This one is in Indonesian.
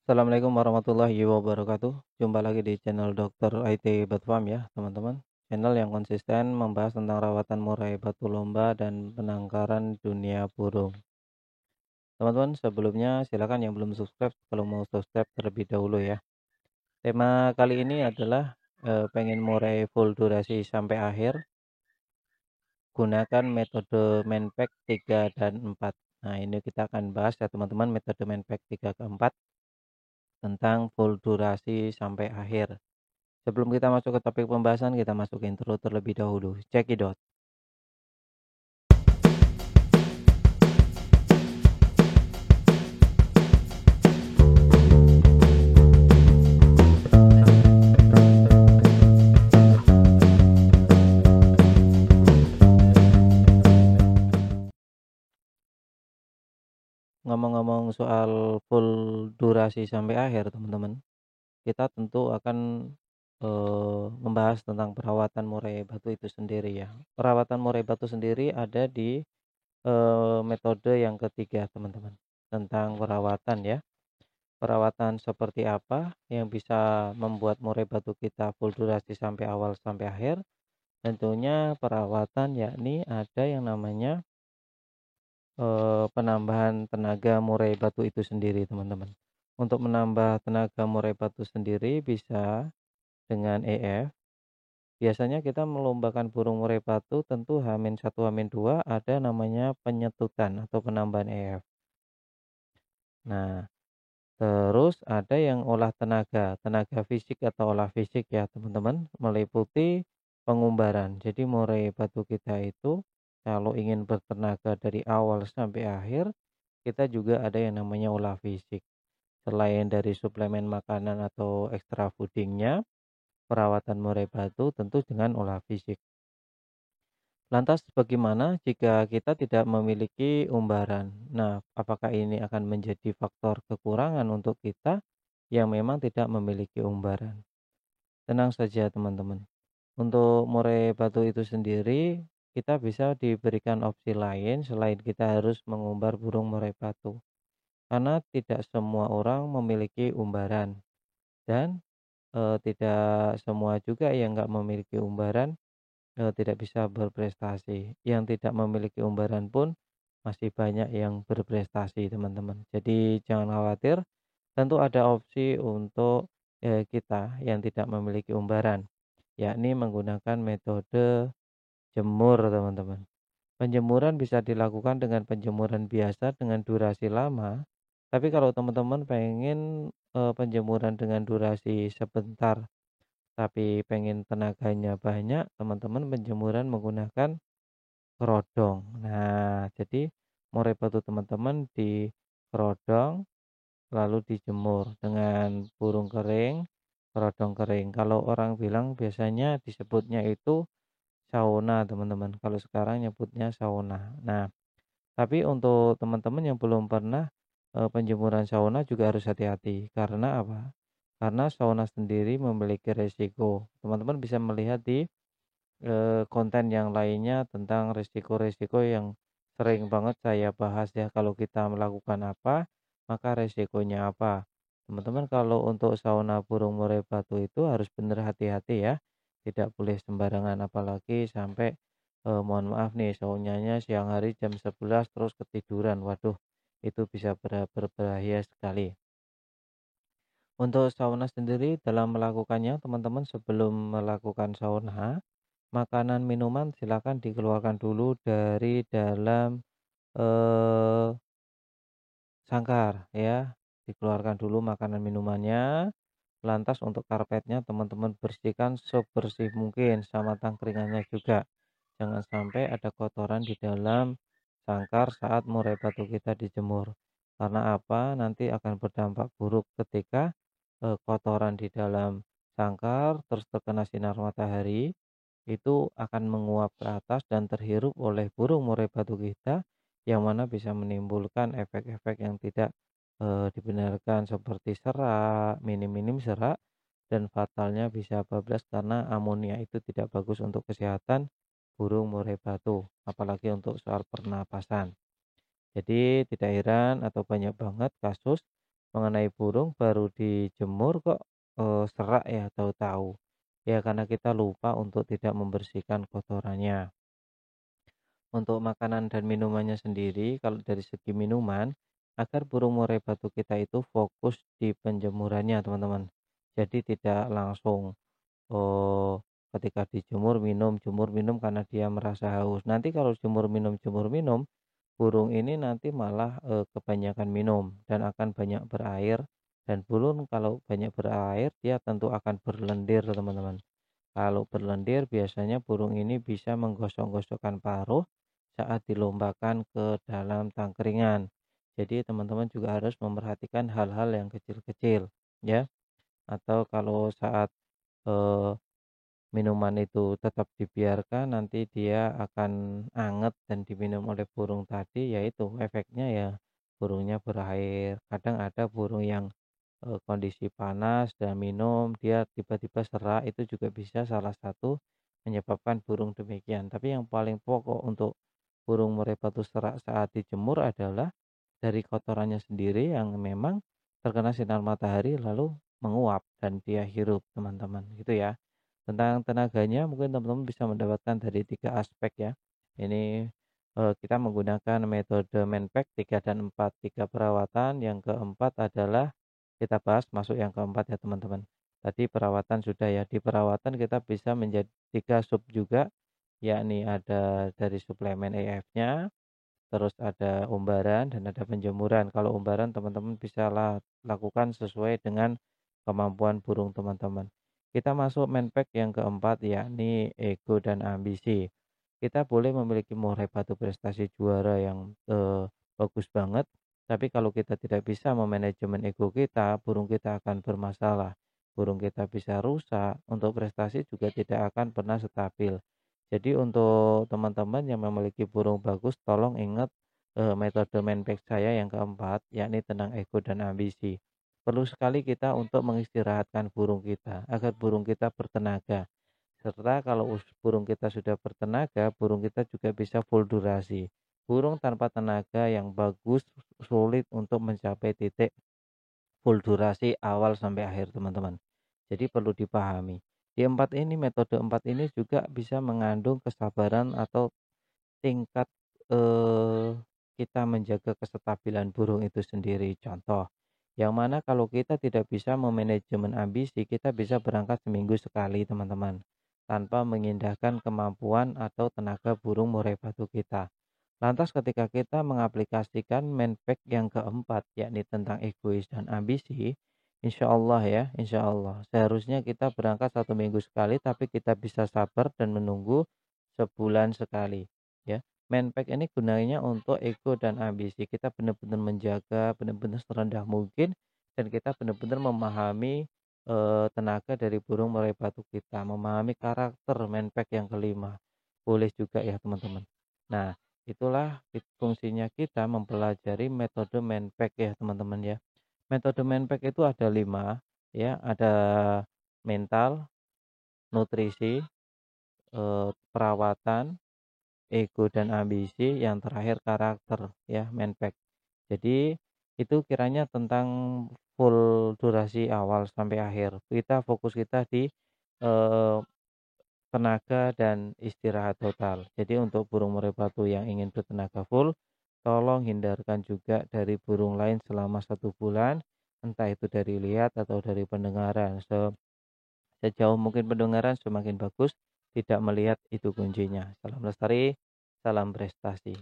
Assalamualaikum warahmatullahi wabarakatuh. Jumpa lagi di channel Dokter IT Batfam ya, teman-teman. Channel yang konsisten membahas tentang rawatan murai batu lomba dan penangkaran dunia burung. Teman-teman, sebelumnya silakan yang belum subscribe kalau mau subscribe terlebih dahulu ya. Tema kali ini adalah pengen murai full durasi sampai akhir, gunakan metode Manpack 3 dan 4. Nah, ini kita akan bahas ya teman-teman metode Manpack 3 ke 4 tentang full durasi sampai akhir. Sebelum kita masuk ke topik pembahasan, kita masuk intro terlebih dahulu. Cekidot. Ngomong-ngomong soal full durasi sampai akhir, teman-teman, kita tentu akan membahas tentang perawatan murai batu itu sendiri ya. Perawatan murai batu sendiri ada di metode yang ketiga, teman-teman. Tentang perawatan ya. Perawatan seperti apa yang bisa membuat murai batu kita full durasi sampai awal sampai akhir? Tentunya perawatan yakni ada yang namanya penambahan tenaga murai batu itu sendiri, teman-teman. Untuk menambah tenaga murai batu sendiri bisa dengan EF. Biasanya kita melombakan burung murai batu tentu H-1 H-2 ada namanya penyetutan atau penambahan EF. Nah, terus ada yang olah tenaga fisik atau olah fisik ya, teman-teman, meliputi pengumbaran. Jadi murai batu kita itu kalau ingin bertenaga dari awal sampai akhir, kita juga ada yang namanya olah fisik. Selain dari suplemen makanan atau extra foodingnya, perawatan murai batu tentu dengan olah fisik. Lantas bagaimana jika kita tidak memiliki umbaran? Nah, apakah ini akan menjadi faktor kekurangan untuk kita yang memang tidak memiliki umbaran? Tenang saja teman-teman. Untuk murai batu itu sendiri, kita bisa diberikan opsi lain selain kita harus mengumbar burung murai batu. Karena tidak semua orang memiliki umbaran dan tidak semua juga yang nggak memiliki umbaran tidak bisa berprestasi. Yang tidak memiliki umbaran pun masih banyak yang berprestasi, teman-teman. Jadi jangan khawatir, tentu ada opsi untuk kita yang tidak memiliki umbaran, yakni menggunakan metode jemur, teman-teman. Penjemuran bisa dilakukan dengan penjemuran biasa dengan durasi lama, tapi kalau teman-teman pengen penjemuran dengan durasi sebentar tapi pengen tenaganya banyak, teman-teman penjemuran menggunakan kerodong. Nah, jadi murai batu teman-teman di kerodong lalu dijemur dengan burung kering, kerodong kering. Kalau orang bilang biasanya disebutnya itu sauna, teman-teman. Kalau sekarang nyebutnya sauna. Nah, tapi untuk teman-teman yang belum pernah penjemuran sauna juga harus hati-hati. Karena apa? Karena sauna sendiri memiliki resiko. Teman-teman bisa melihat di konten yang lainnya tentang resiko-resiko yang sering banget saya bahas ya. Kalau kita melakukan apa, maka resikonya apa. Teman-teman kalau untuk sauna burung murai batu itu harus benar hati-hati ya. Tidak boleh sembarangan apalagi sampai mohon maaf nih saunanya siang hari jam 11 terus ketiduran. Waduh, itu bisa berbahaya sekali. Untuk sauna sendiri dalam melakukannya, teman-teman sebelum melakukan sauna, makanan minuman silakan dikeluarkan dulu dari dalam eh, sangkar ya. Dikeluarkan dulu makanan minumannya. Lantas untuk karpetnya teman-teman bersihkan sebersih mungkin sama tangkringannya juga. Jangan sampai ada kotoran di dalam sangkar saat murai batu kita dijemur. Karena apa? Nanti akan berdampak buruk ketika kotoran di dalam sangkar terus terkena sinar matahari itu akan menguap ke atas dan terhirup oleh burung murai batu kita yang mana bisa menimbulkan efek-efek yang tidak dibenarkan seperti serak, minim-minim serak dan fatalnya bisa bablas karena amonia itu tidak bagus untuk kesehatan burung murai batu, apalagi untuk soal pernapasan. Jadi tidak heran atau banyak banget kasus mengenai burung baru dijemur kok, serak ya tahu-tahu. Ya karena kita lupa untuk tidak membersihkan kotorannya. Untuk makanan dan minumannya sendiri, kalau dari segi minuman, agar burung murai batu kita itu fokus di penjemurannya, teman-teman. Jadi tidak langsung ketika dijemur minum, jemur minum karena dia merasa haus. Nanti kalau jemur minum, burung ini nanti malah kebanyakan minum dan akan banyak berair. Dan burung kalau banyak berair, dia tentu akan berlendir, teman-teman. Kalau berlendir biasanya burung ini bisa menggosok-gosokkan paruh saat dilombakan ke dalam tangkringan. Jadi teman-teman juga harus memperhatikan hal-hal yang kecil-kecil ya. Atau kalau saat eh, minuman itu tetap dibiarkan nanti dia akan anget dan diminum oleh burung tadi, yaitu efeknya ya burungnya berair. Kadang ada burung yang kondisi panas dan minum, dia tiba-tiba serak, itu juga bisa salah satu menyebabkan burung demikian. Tapi yang paling pokok untuk burung murai batu serak saat dijemur adalah dari kotorannya sendiri yang memang terkena sinar matahari lalu menguap dan dia hirup, teman-teman, gitu ya. Tentang tenaganya mungkin teman-teman bisa mendapatkan dari 3 aspek ya. Ini kita menggunakan metode Manpack 3 dan 4, 3 perawatan, yang keempat adalah kita bahas masuk yang keempat ya teman-teman. Tadi perawatan sudah ya, di perawatan kita bisa menjadi 3 sub juga, yakni ada dari suplemen EF-nya, terus ada umbaran dan ada penjemuran. Kalau umbaran teman-teman bisa lakukan sesuai dengan kemampuan burung teman-teman. Kita masuk Manpack yang keempat, yakni ego dan ambisi. Kita boleh memiliki murai batu prestasi juara yang bagus banget, tapi kalau kita tidak bisa memanajemen ego kita, burung kita akan bermasalah. Burung kita bisa rusak, untuk prestasi juga tidak akan pernah stabil. Jadi untuk teman-teman yang memiliki burung bagus, tolong ingat metode Manpack saya yang keempat, yakni tentang ego dan ambisi. Perlu sekali kita untuk mengistirahatkan burung kita agar burung kita bertenaga. Serta kalau burung kita sudah bertenaga, burung kita juga bisa full durasi. Burung tanpa tenaga yang bagus sulit untuk mencapai titik full durasi awal sampai akhir, teman-teman. Jadi perlu dipahami. Di empat ini, metode empat ini juga bisa mengandung kesabaran atau tingkat kita menjaga kestabilan burung itu sendiri. Contoh, yang mana kalau kita tidak bisa memanajemen ambisi, kita bisa berangkat seminggu sekali, teman-teman, tanpa mengindahkan kemampuan atau tenaga burung murai batu kita. Lantas ketika kita mengaplikasikan Manpack yang keempat, yakni tentang egois dan ambisi, insya Allah ya, insya Allah seharusnya kita berangkat 1 minggu sekali, tapi kita bisa sabar dan menunggu sebulan sekali. Ya, Manpack ini gunanya untuk ego dan ambisi. Kita benar-benar menjaga, benar-benar serendah mungkin, dan kita benar-benar memahami tenaga dari burung murai batu kita, memahami karakter Manpack yang kelima. Boleh juga ya teman-teman. Nah, itulah fungsinya kita mempelajari metode Manpack ya teman-teman ya. Metode Manpack itu ada 5 ya, ada mental, nutrisi, perawatan, ego dan ambisi, yang terakhir karakter ya, Manpack. Jadi itu kiranya tentang full durasi awal sampai akhir. Kita fokus kita di eh, tenaga dan istirahat total. Jadi untuk burung murai batu yang ingin bertenaga full, tolong hindarkan juga dari burung lain selama 1 bulan, entah itu dari lihat atau dari pendengaran. Sejauh mungkin pendengaran semakin bagus, tidak melihat itu kuncinya. Salam lestari, salam prestasi.